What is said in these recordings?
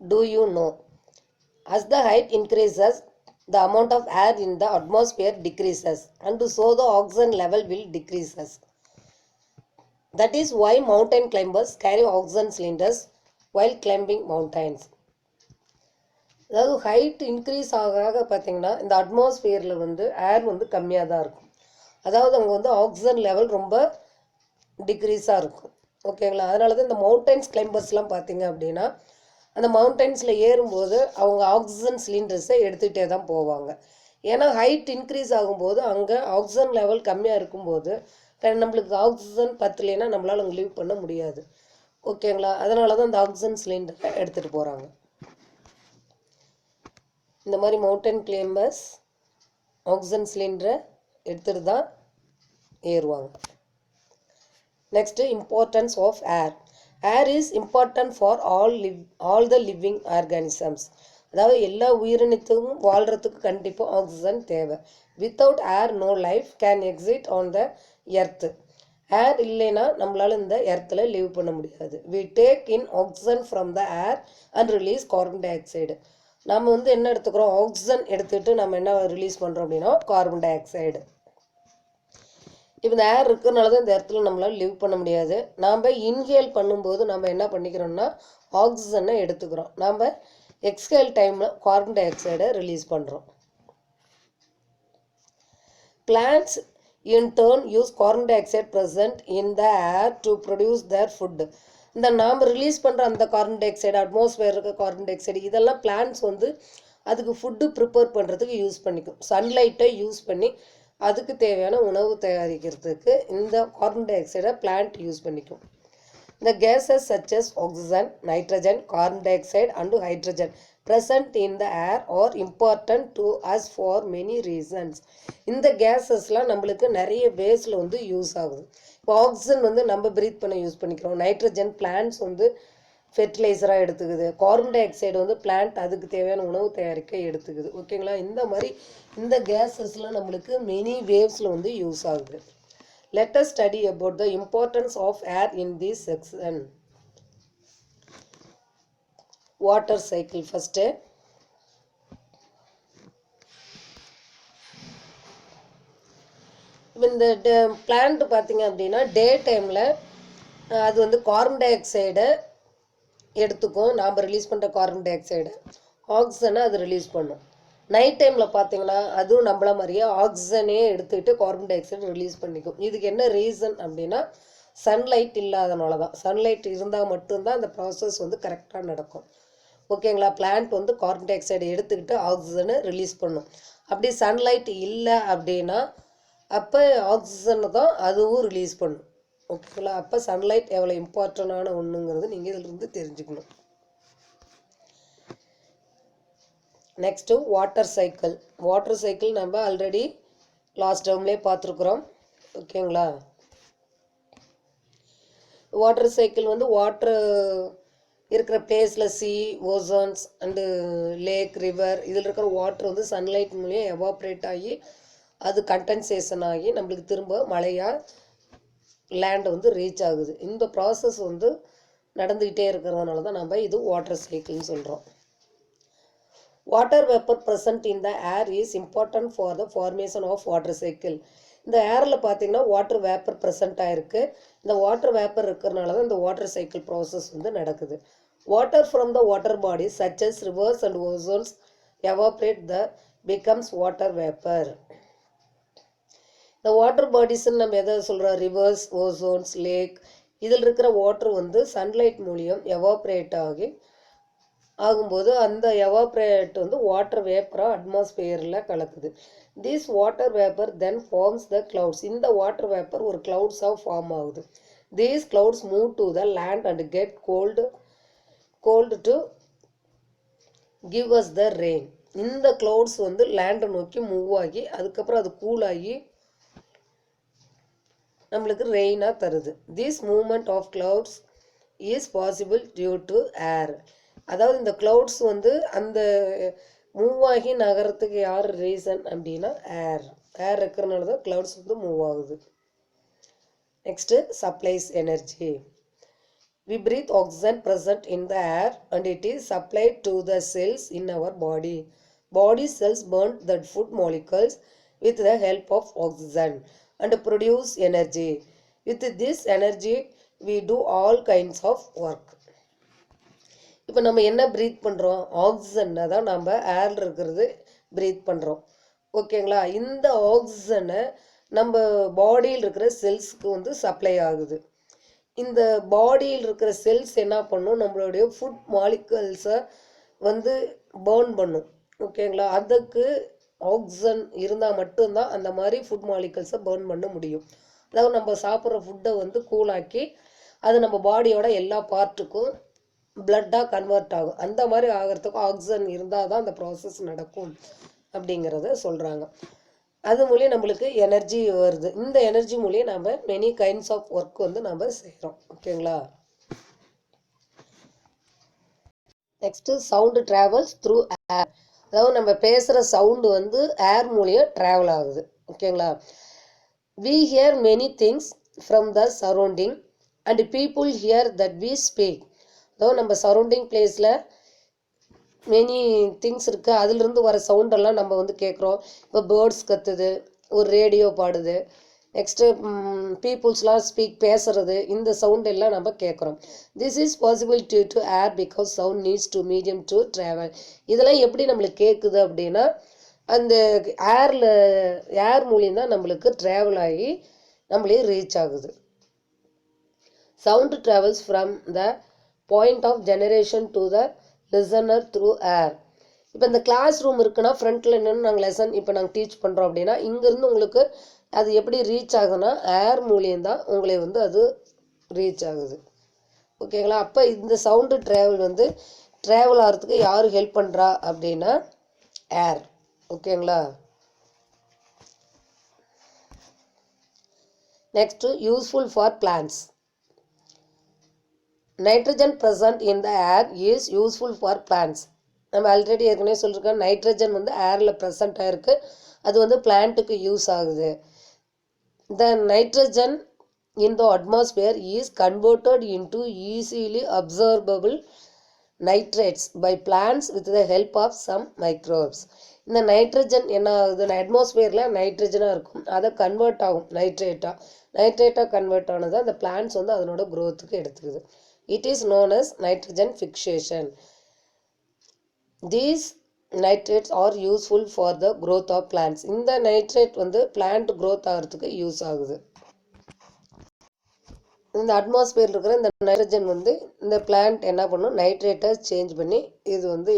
do you know? As the height increases, the amount of air in the atmosphere decreases, and so the oxygen level will decreases. That is why mountain climbers carry oxygen cylinders while climbing mountains. அதாவது height increase ஆக பார்த்தீங்கன்னா இந்த அட்மாஸ்பியரில் வந்து ஏர் வந்து கம்மியாக தான் இருக்கும். அதாவது அங்கே வந்து ஆக்சிஜன் லெவல் ரொம்ப டிக்ரீஸாக இருக்கும். ஓகேங்களா? அதனால தான் இந்த மவுண்டைன்ஸ் கிளைம்பர்ஸ்லாம் பார்த்தீங்க அப்படின்னா அந்த மவுண்டைன்ஸில் ஏறும்போது அவங்க ஆக்சிஜன் சிலிண்டர்ஸை எடுத்துகிட்டே தான் போவாங்க. ஏன்னா ஹைட் இன்க்ரீஸ் ஆகும்போது அங்கே ஆக்சிஜன் லெவல் கம்மியாக இருக்கும்போது நம்மளுக்கு ஆக்சிஜன் பத்தலைன்னா நம்மளால் அங்கே லீவ் பண்ண முடியாது. ஓகேங்களா? அதனால தான் அந்த ஆக்சிஜன் சிலிண்டரை எடுத்துகிட்டு போகிறாங்க. இந்த மாதிரி மவுண்டன் கிளைம்பர்ஸ் ஆக்சிஜன் சிலிண்டரை எடுத்துகிட்டு தான் ஏறுவாங்க. Next importance of air. Air is important for all the living organisms. அதாவது எல்லா உயிரினத்துக்கும் வாழ்கிறதுக்கு கண்டிப்பாக ஆக்சிஜன் தேவை. Without air no life can exist on the earth. Air இல்லைன்னா நம்மளால் இந்த எர்த்தில் லிவ் பண்ண முடியாது. We take in oxygen from the air and release carbon dioxide. நம்ம வந்து என்ன எடுத்துக்கிறோம்? ஆக்சிஜன் எடுத்துகிட்டு நம்ம என்ன ரிலீஸ் பண்ணுறோம் அப்படின்னா கார்பன் டை ஆக்சைடு. இப்போ இந்த ஏர் இருக்கிறனால தான் இந்த இடத்துல நம்மளால் லிவ் பண்ண முடியாது. நாம் இன்ஹேல் பண்ணும்போது நம்ம என்ன பண்ணிக்கிறோம்னா ஆக்சிஜனை எடுத்துக்கிறோம். நாம் எக்ஸ்ஹேல் டைமில் கார்பன் டை ஆக்சைடை ரிலீஸ் பண்ணுறோம். Plants in turn use carbon dioxide present in the air to produce their food. இந்த நாம் ரிலீஸ் பண்ணுற அந்த கார்பன் டை ஆக்சைடு, அட்மாஸ்பியர் இருக்க கார்பன் டை ஆக்சைடு, இதெல்லாம் பிளான்ட்ஸ் வந்து அதுக்கு ஃபுட்டு ப்ரிப்பேர் பண்ணுறதுக்கு யூஸ் பண்ணிக்கும். சன்லைட்டை யூஸ் பண்ணி அதுக்கு தேவையான உணவு தயாரிக்கிறதுக்கு இந்த கார்பன் டை ஆக்சைடை பிளான்ட் யூஸ் பண்ணிக்கும். The gases such as oxygen, nitrogen, carbon dioxide and hydrogen present in the air are important to us for many reasons. இந்த கேஸஸ்லாம் நம்மளுக்கு நிறைய வேஸில் வந்து யூஸ் ஆகுது. இப்போ ஆக்சிஜன் வந்து நம்ம ப்ரீத் பண்ண யூஸ் பண்ணிக்கிறோம். நைட்ரஜன் பிளான்ட்ஸ் வந்து ஃபெர்டிலைசராக எடுத்துக்குது. கார்பன் டை ஆக்சைடு வந்து பிளான்ட் அதுக்கு தேவையான உணவு தயாரிக்க எடுத்துக்குது. ஓகேங்களா? இந்த மாதிரி இந்த கேஸஸ்லாம் நம்மளுக்கு மெனி வேவ்ஸில் வந்து யூஸ் ஆகுது. Let us study about the importance of air in this section. Water cycle first. இந்த பிளான்ட் பார்த்தீங்க அப்படின்னா டே டைமில் அது வந்து கார்பன் டை ஆக்சைடை எடுத்துக்கும். நாம் ரிலீஸ் பண்ணுற கார்பன் டை ஆக்சைடை ஆக்சிஜனை அது ரிலீஸ் பண்ணும். நைட் டைமில் பார்த்தீங்கன்னா அதுவும் நம்மள மாதிரியே ஆக்சிஜனே எடுத்துக்கிட்டு கார்பன் டை ஆக்சைடு ரிலீஸ் பண்ணிக்கும். இதுக்கு என்ன ரீசன் அப்படின்னா சன்லைட் இல்லாதனால தான். சன்லைட் இருந்தால் மட்டும்தான் அந்த ப்ராசஸ் வந்து கரெக்டாக நடக்கும். ஓகேங்களா? பிளான்ட் வந்து கார்பன் டை ஆக்சைடை எடுத்துக்கிட்டு ஆக்சிஜனை ரிலீஸ் பண்ணும். அப்படி சன்லைட் இல்லை அப்படின்னா அப்போ ஆக்சிஜனை தான் அதுவும் ரிலீஸ் பண்ணும். ஓகேங்களா? அப்போ சன்லைட் எவ்வளோ இம்பார்ட்டண்டான ஒன்றுங்கிறது நீங்கள் இதிலிருந்து தெரிஞ்சுக்கணும். Next water cycle. Water cycle நம்ம ஆல்ரெடி லாஸ்ட் டேர்ம்லேயே பார்த்துருக்குறோம். ஓகேங்களா? வாட்டர் சைக்கிள் வந்து வாட்டர் இருக்கிற பிளேஸில் sea, oceans and lake, river இதில் இருக்கிற வாட்டர் வந்து சன்லைட் மூலியம் எவாப்ரேட் ஆகி அது கண்டென்சேஷன் ஆகி நம்மளுக்கு திரும்ப மழையாக லேண்டை வந்து ரீச் ஆகுது. இந்த ப்ராசஸ் வந்து நடந்துக்கிட்டே இருக்கிறதுனால தான் நம்ம இது வாட்டர் சைக்கிள்னு சொல்கிறோம். Water vapor present in the air is important for the formation of water cycle. இந்த ஏரில் பார்த்தீங்கன்னா வாட்டர் வேப்பர் ப்ரெசண்ட் ஆகிருக்கு. இந்த வாட்டர் வேப்பர் இருக்கிறனால தான் இந்த வாட்டர் சைக்கிள் ப்ராசஸ் வந்து நடக்குது. Water from the water bodies such as rivers and ozones evaporate the becomes water vapor. இந்த வாட்டர் பாடிஸ்ன்னு நம்ம எதை சொல்கிறோம்? ரிவர்ஸ், ஓசோன்ஸ், லேக் இதில் இருக்கிற வாட்டர் வந்து சன்லைட் மூலியம் எவாப்ரேட் ஆகும்போது அந்த எவாப்ரேட் வந்து வாட்டர் வேப்பராக அட்மாஸ்பியரில் கலக்குது. This water vapour then forms the clouds. இந்த வாட்டர் வேப்பர் ஒரு கிளவுட்ஸாக ஃபார்ம் ஆகுது. These clouds move to the land and get cold to give us the rain. இந்த கிளவுட்ஸ் வந்து லேண்டை நோக்கி மூவ் ஆகி அதுக்கப்புறம் அது கூலாகி நம்மளுக்கு ரெயினாக தருது. This movement of clouds is possible due to air. அதாவது இந்த கிளவுட்ஸ் வந்து அந்த மூவ் ஆகி நகரத்துக்கு யார் ரீசன் அப்படின்னா ஏர். ஏர் இருக்கிறனால தான் கிளவுட்ஸ் வந்து மூவ் ஆகுது. Next supplies energy. We breathe oxygen present in the air and it is supplied to the cells in our body. Body cells burn the food molecules with the help of oxygen and produce energy. With this energy, we do all kinds of work. இப்போ நம்ம என்ன breath பண்ணுறோம்? ஆக்சிஜனை தான் நம்ம ஏரில் இருக்கிறது breath பண்ணுறோம். ஓகேங்களா? இந்த ஆக்சிஜனை நம்ம பாடியில் இருக்கிற செல்ஸ்க்கு வந்து சப்ளை ஆகுது. இந்த பாடியில் இருக்கிற செல்ஸ் என்ன பண்ணும்? நம்மளுடைய ஃபுட் மாலிகல்ஸை வந்து பேர்ன் பண்ணும். ஓகேங்களா? அதுக்கு ஆக்சிஜன் இருந்தால் மட்டும்தான் அந்த மாதிரி ஃபுட் மாலிகல்ஸை பேர்ன் பண்ண முடியும். அதாவது நம்ம சாப்பிட்ற ஃபுட்டை வந்து கூலாக்கி அது நம்ம பாடியோட எல்லா பார்ட்டுக்கும் பிளட்டாக கன்வெர்ட் ஆகும். அந்த மாதிரி ஆகிறதுக்கு ஆக்சிஜன் இருந்தால் தான் அந்த ப்ராசஸ் நடக்கும் அப்படிங்கிறத சொல்கிறாங்க. அது மூலியம் நம்மளுக்கு எனர்ஜி வருது. இந்த எனர்ஜி மூலியம் நம்ம மெனி கைண்ட்ஸ் ஆஃப் ஒர்க் வந்து நம்ம செய்கிறோம். ஓகேங்களா? நெக்ஸ்ட்டு சவுண்டு ட்ராவல்ஸ் த்ரூ ஏர். அதாவது நம்ம பேசுகிற சவுண்டு வந்து ஏர் மூலியம் ட்ராவல் ஆகுது. ஓகேங்களா? We hear many things from the surrounding and people hear that we speak. அதாவது நம்ம சரௌண்டிங் பிளேஸில் மெனி திங்ஸ் இருக்குது, அதிலிருந்து வர சவுண்டெல்லாம் நம்ம வந்து கேட்குறோம். இப்போ பேர்ட்ஸ் கத்துது, ஒரு ரேடியோ பாடுது, நெக்ஸ்ட்டு பீப்புள்ஸ்லாம் பேசுறது, இந்த சவுண்ட் எல்லாம் நம்ம கேட்குறோம். This is possible due to air because sound needs to medium to travel. இதெல்லாம் எப்படி நம்மளுக்கு கேட்குது அப்படின்னா அந்த ஏர் மூலியம் தான் நம்மளுக்கு ட்ராவல் ஆகி நம்மளே ரீச் ஆகுது. Sound travels from the point of generation to the listener through air. இப்போ இந்த கிளாஸ் ரூம் இருக்குன்னா ஃப்ரண்ட்டில் என்னென்னு நாங்கள் லெசன் இப்போ நாங்கள் டீச் பண்ணுறோம் அப்படின்னா இங்கேருந்து உங்களுக்கு அது எப்படி ரீச் ஆகுதுன்னா ஏர் மூலியம்தான் உங்களை வந்து அது ரீச் ஆகுது. ஓகேங்களா? அப்போ இந்த சவுண்டு ட்ராவல் ஆகிறதுக்கு யார் ஹெல்ப் பண்ணுறா அப்படின்னா ஏர். ஓகேங்களா? Next useful for plants. Nitrogen present in the air is useful for plants. நம்ம ஆல்ரெடி ஏற்கனவே சொல்லியிருக்கோம், நைட்ரஜன் வந்து ஏரில் ப்ரெசண்ட் ஆகிருக்கு, அது வந்து பிளான்ட்டுக்கு யூஸ் ஆகுது. The nitrogen in the atmosphere is converted into easily absorbable nitrates by plants with the help of some microbes. இந்த நைட்ரஜன் என்ன ஆகுது? அட்மாஸ்பியரில் நைட்ரஜனாக இருக்கும், அதை கன்வெர்ட் ஆகும் நைட்ரேட்டாக கன்வெர்ட் ஆனது அந்த பிளான்ட்ஸ் வந்து அதனோட க்ரோத்துக்கு எடுத்துக்குது. It is known as nitrogen fixation. These nitrates are useful for the growth of plants. இந்த நைட்ரேட் வந்து பிளான்ட் growth ஆகிறதுக்கு யூஸ் ஆகுது. இந்த அட்மாஸ்பியரில் இருக்கிற இந்த நைட்ரஜன் வந்து இந்த பிளான்ட் என்ன பண்ணும்? நைட்ரேட்டை சேஞ்ச் பண்ணி இது வந்து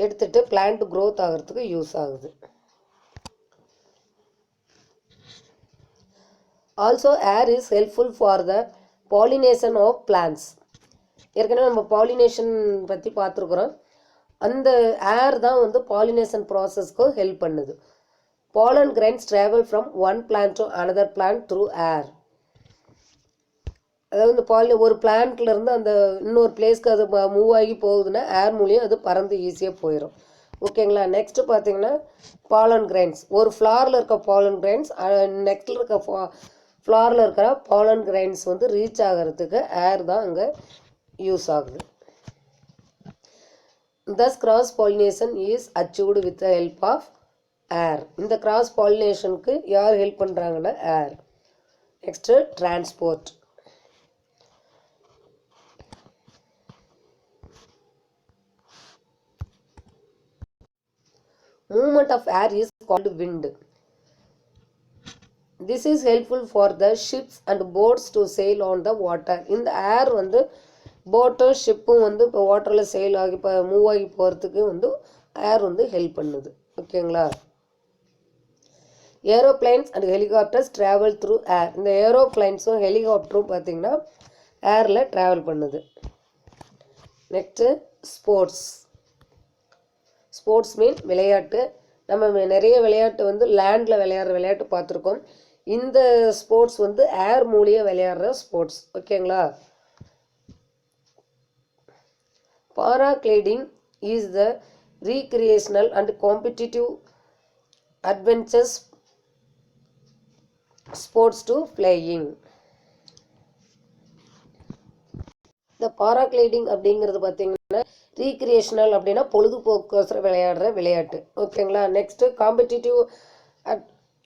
எடுத்துட்டு பிளான்ட் growth ஆகிறதுக்கு யூஸ் ஆகுது. Also air is helpful for the pollination of plants. ஏற்கனவே நம்ம பாலினேஷன் பற்றி பார்த்துருக்குறோம். அந்த ஏர் தான் வந்து பாலினேஷன் ப்ராசஸ்க்கு ஹெல்ப் பண்ணுது. Balan grains travel from one plant to another plant through ஏர். அதாவது இந்த ஒரு பிளான்ட்லேருந்து அந்த இன்னொரு பிளேஸ்க்கு அது மூவ் ஆகி போகுதுன்னா ஏர் மூலியம் அது பறந்து ஈஸியாக போயிடும். ஓகேங்களா? நெக்ஸ்ட்டு பார்த்தீங்கன்னா பாலன் கிரைன்ஸ். ஒரு ஃப்ளாரில் இருக்க பாலன் கிரைன்ஸ் நெக்ஸ்ட்டில் இருக்க ஃப்ளாரில் இருக்கிற பாலன் கிரைன்ஸ் வந்து ரீச் ஆகிறதுக்கு ஏர் தான் அங்கே யூஸ் ஆகுது. Thus cross pollination is achieved with the help of air. இந்த cross pollinationக்கு யார் ஹெல்ப் பண்ணுறாங்கன்னா air. Next transport. Movement of air is called wind. This is helpful for the ships and boats to sail on the water. இந்த ஏர் வந்து போட்டும் ஷிப்பும் வந்து இப்போ வாட்டரில் sail ஆகி இப்போ மூவ் ஆகி போகிறதுக்கு வந்து ஏர் வந்து ஹெல்ப் பண்ணுது. ஓகேங்களா? Aeroplanes and helicopters travel through ஏர். இந்த ஏரோப்ளைன்ஸும் ஹெலிகாப்டரும் பார்த்திங்கன்னா ஏரில் ட்ராவல் பண்ணுது. Next sports. ஸ்போர்ட்ஸ் மீன் விளையாட்டு. நம்ம நிறைய விளையாட்டு வந்து லேண்டில் விளையாடுற விளையாட்டு பார்த்துருக்கோம். இந்த ஸ்போர்ட்ஸ் வந்து ஏர் மூலியம் விளையாடுற ஸ்போர்ட்ஸ். ஓகேங்களா? Paragliding is the recreational and competitive adventures sports to flying. இந்த பாராகிளைடிங் அப்படிங்கிறது பார்த்தீங்கன்னா ரீக்ரியேஷனல் அப்படின்னா பொழுதுபோக்கோசரம் விளையாடுற விளையாட்டு. ஓகேங்களா. Next competitive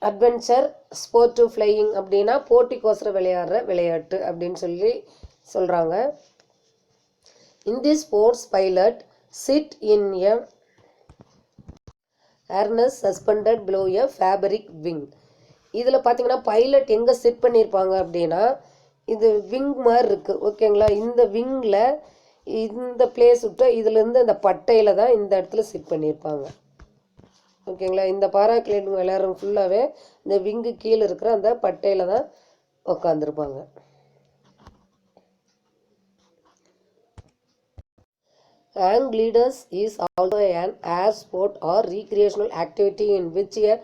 adventure sportive flying அப்படின்னா போட்டிக்கோசரம் விளையாடுற விளையாட்டு அப்படின்னு சொல்கிறாங்க. In this sports, pilot sit in a harness suspended below a fabric wing. இதில் பார்த்தீங்கன்னா பைலட் எங்கே சிட் பண்ணியிருப்பாங்க அப்படின்னா இது விங் மாதிரி இருக்குது. ஓகேங்களா. இந்த விங்கில் இந்த பிளேஸ் விட்டு இதுலேருந்து இந்த பட்டையில் தான் இந்த இடத்துல சிட் பண்ணியிருப்பாங்க. ஓகேங்களா. இந்த பாராகிளைடிங் விளையாடுறவங்க ஃபுல்லாகவே இந்த விங்கு கீழே இருக்கிற அந்த பட்டையில் தான் உட்காந்துருப்பாங்க. Hang gliders is also an air sport or recreational activity in which a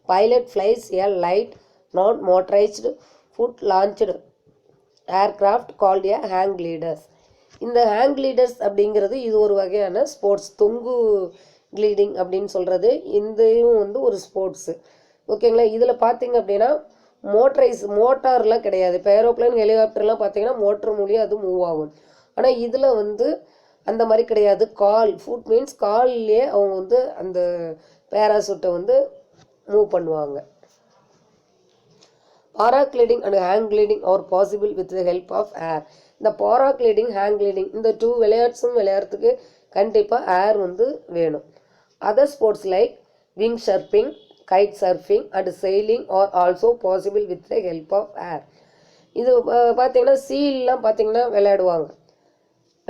pilot flies a light, non-motorized, foot-launched aircraft called a hang gliders. இந்த hang gliders அப்படிங்கிறது இது ஒரு வகையான ஸ்போர்ட்ஸ். தொங்கு கிளீடிங் அப்படின்னு சொல்கிறது இதையும் வந்து ஒரு ஸ்போர்ட்ஸு. ஓகேங்களா. இதில் பார்த்தீங்க அப்படின்னா மோட்டார்லாம் கிடையாது. இப்போ ஏரோப்ளைன் ஹெலிகாப்டர்லாம் பார்த்தீங்கன்னா மோட்டர் மூலியம் அது மூவ் ஆகும். ஆனால் இதில் வந்து அந்த மாதிரி கிடையாது. ஃபுட் மீன்ஸ் கால்லேயே அவங்க வந்து அந்த பேராசூட்டை வந்து மூவ் பண்ணுவாங்க. Paragliding and hang gliding are possible with the help of air. இந்த பாராகிளைடிங் ஹேங் கிளைடிங் இந்த டூ விளையாட்ஸும் விளையாடுறதுக்கு கண்டிப்பாக ஏர் வந்து வேணும். Other sports like wing surfing, kite surfing and sailing are also possible with the help of air. இது பார்த்தீங்கன்னா சீல்லாம் பார்த்தீங்கன்னா விளையாடுவாங்க.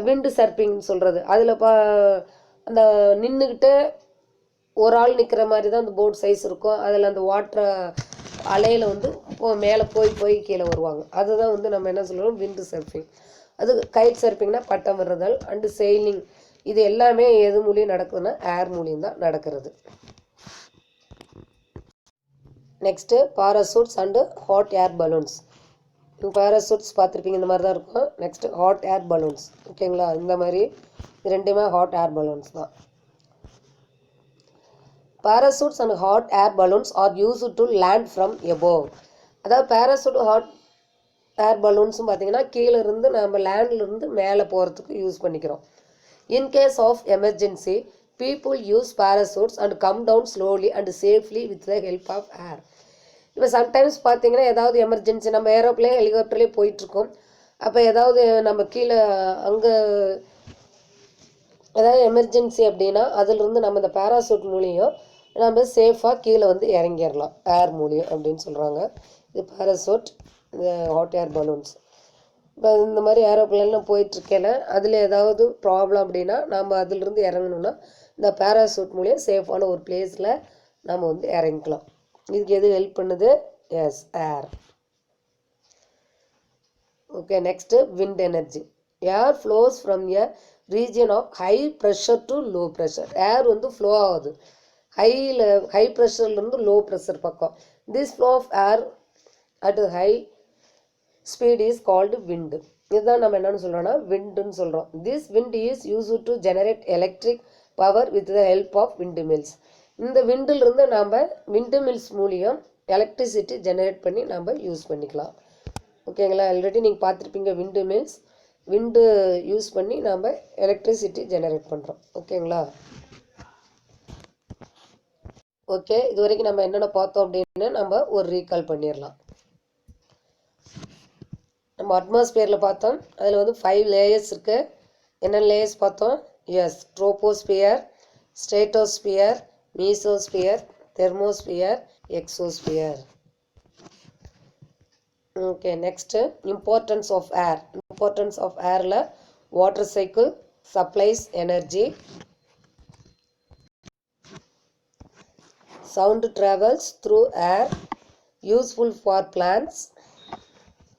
விண்டு சர்ஃபிங்னு சொல்கிறது அதில் அந்த நின்றுக்கிட்டு ஒரு ஆள் நிற்கிற மாதிரி தான் அந்த போட் சைஸ் இருக்கும். அதில் அந்த வாட்டர் அலையில் வந்து மேலே போய் கீழே வருவாங்க. அதுதான் வந்து நம்ம என்ன சொல்கிறோம் விண்டு சர்ஃபிங். அது கைட் சர்ஃபிங்னா பட்டம் விடுறதல் அண்டு செயிலிங். இது எல்லாமே எது மூலியம் நடக்குதுன்னா ஏர் மூலியம் தான் நடக்கிறது. Next parachutes and hot air balloons. Parachutes பார்த்துருப்பீங்க இந்த மாதிரி தான் இருக்கும். Next hot air balloons. ஓகேங்களா. இந்த மாதிரி ரெண்டுமே ஹாட் ஏர் பலூன்ஸ் தான். Parachutes and hot air balloons are used to land from above. அதாவது பேராசூட் ஹாட் ஏர் பலூன்ஸும் பார்த்தீங்கன்னா கீழே இருந்து நம்ம லேண்ட்லேருந்து மேலே போகிறதுக்கு யூஸ் பண்ணிக்கிறோம். In case of emergency people use parachutes and come down slowly and safely with the help of ஏர். இப்போ சம்டைம்ஸ் பார்த்தீங்கன்னா ஏதாவது எமர்ஜென்சி நம்ம ஏரோப்ளேன் ஹெலிகாப்டர்லேயே போயிட்டுருக்கோம். அப்போ ஏதாவது நம்ம கீழே அங்கே ஏதாவது எமர்ஜென்சி அப்படின்னா அதிலிருந்து நம்ம இந்த பேராசூட் மூலியம் நம்ம சேஃபாக கீழே வந்து இறங்கிடலாம் ஏர் மூலியம் அப்படின்னு சொல்கிறாங்க. இது பேராசூட், இந்த ஹாட் ஏர் பலூன்ஸ். இப்போ இந்த மாதிரி ஏரோப்ளேனில் போயிட்டுருக்கேன் அதில் ஏதாவது ப்ராப்ளம் அப்படின்னா நம்ம அதிலிருந்து இறங்கணுன்னா இந்த பேராசூட் மூலியம் சேஃபான ஒரு பிளேஸில் நம்ம வந்து இறங்கிக்கலாம். இதுக்கு எது ஹெல்ப் பண்ணுது? Yes, air. Okay. Next wind energy. Air flows from a region of high pressure to low pressure. Air வந்து ஃப்ளோ ஆகுது ஹை ப்ரெஷர்லேருந்து லோ ப்ரெஷர் பக்கம். This flow of air at high speed is called wind. இதுதான் நம்ம என்னென்னு சொல்கிறோன்னா விண்டுன்னு சொல்கிறோம். This wind is used to generate electric power with the help of wind mills. இந்த விண்டிலிருந்து நாம் விண்டு மில்ஸ் மூலியம் எலக்ட்ரிசிட்டி ஜெனரேட் பண்ணி நம்ம யூஸ் பண்ணிக்கலாம். ஓகேங்களா. ஆல்ரெடி நீங்கள் பார்த்துருப்பீங்க விண்டு மில்ஸ். விண்டு யூஸ் பண்ணி நாம் எலக்ட்ரிசிட்டி ஜெனரேட் பண்ணுறோம். ஓகேங்களா. ஓகே. இது வரைக்கும் நம்ம என்னென்ன பார்த்தோம் அப்படின்னு நம்ம ஒரு ரீகால் பண்ணிடலாம். நம்ம அட்மாஸ்பியரில் பார்த்தோம். அதில் வந்து 5 லேயர்ஸ் இருக்குது. என்னென்ன லேயர்ஸ் பார்த்தோம்? Yes, troposphere, stratosphere, mesosphere, thermosphere, exosphere. Okay, next importance of air. Importance of air la water cycle supplies energy. Sound travels through air, useful for plants,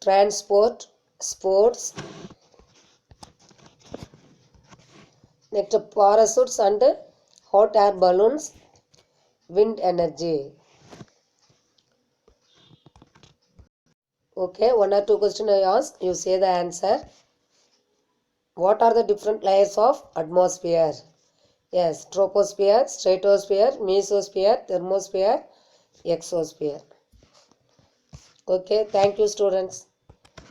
transport, sports. Next parachutes and hot air balloons, wind energy. Okay, 1 or 2 questions I ask, you say the answer. What are the different layers of atmosphere? Yes, troposphere, stratosphere, mesosphere, thermosphere, exosphere. Okay, thank you students.